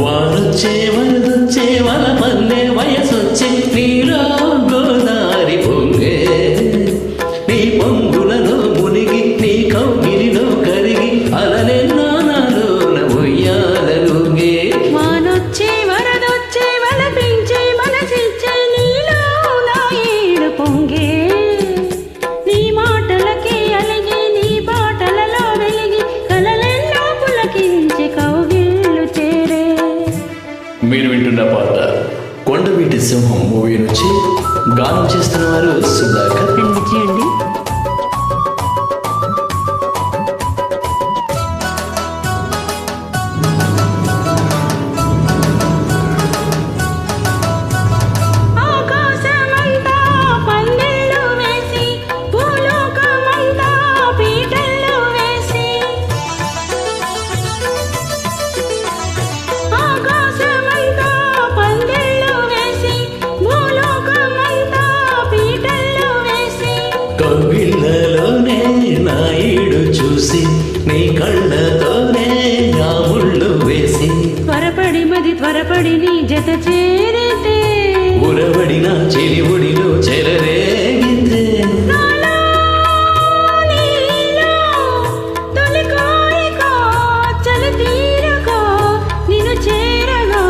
వానొచ్చే వరదొచ్చే వలపల్లె వయసొచ్చే నీలో గోదారి పొంగే నీ పొంగులలో మునిగి నీ కౌగిలిలో కరిగి అలలెన్నో నాలోన ఉయ్యాలలుగే వానొచ్చే వరదొచ్చే వలపించే మనసిచ్చే నీలో నా ఏడు పొంగే నీ మాటలకే అలిగి నీ పాటలలో వెలిగి కలలెన్నో పులకించి కౌగిళ్ళు చేరే. మీరు వింటున్న పాట కొండవీటి సింహం మూవీ నుంచి గానం చేస్తున్న వారు సుధాకర్. చేయండి. ఆకాశమంతా పందిళ్ళు వేసి భూలోకమంతా పీటలు వేసి ఆకాశమంతా పందిళ్ళు వేసి భూలోకమంతా పీటలు వేసి కవిళ్ళలోనే నాయుడు చూసి నీ కళ్ళతోనే నా ముళ్ళు వేసి త్వరపడి నీ జత చేరితే ఉరబడిన చెలివుడిలో చెలరేగితే నాలో నీలో తొలి కోరిక చలి తీరగా నిన్ను చేరగా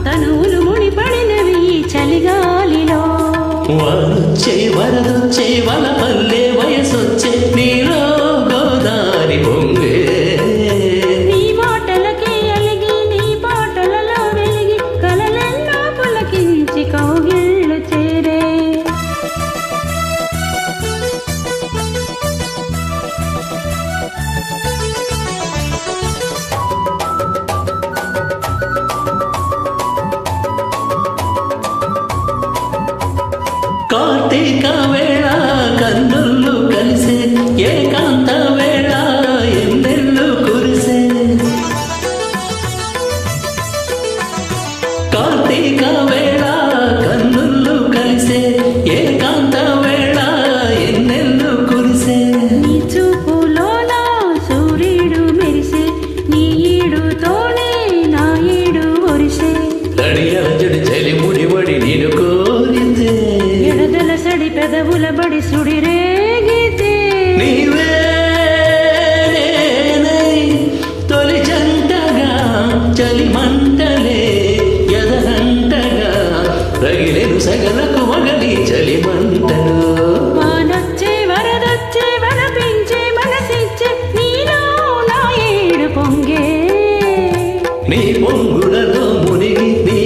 తనువులు ముడిపడినవి ఈ చలిగాలిలో. వానొచ్చే వరదొచ్చే వలపల్లె వయసొచ్చే నీలో గోదారి పొంగే నీ మాటలకే అలిగి నీ పాటలలో వెలిగి కలలెన్నో పులకించి కౌగిళ్ళు చేరే. కార్తీక వేళ కన్నుళ్ళు కలిసే ఏకాంత వేళ ఎన్నెళ్ళు కురిసే కార్తీక వేళ కన్నుళ్ళు కలిసే ఏకాంత వేళ ఎన్నెళ్ళు కురిసే నీ చూపులోన సూర్యుడు మెరిసే నీ ఈడుతోనే నా ఈడు ఒరిసే తడియల జడి చలి ముడివడి నేను కోరితే ఎడదల సడి పెదవుల బడి సుడి రేగితే నీవే నేనై తొలి జంటగా చలి మంటలే ఎదనంటగా రగిలెను సగలకు మగలి చలి మంటలు వానొచ్చే వరదొచ్చే వలపించే మనసిచ్చే నీలో నా ఏడు పొంగే నీ పొంగులలో మునిగి నీ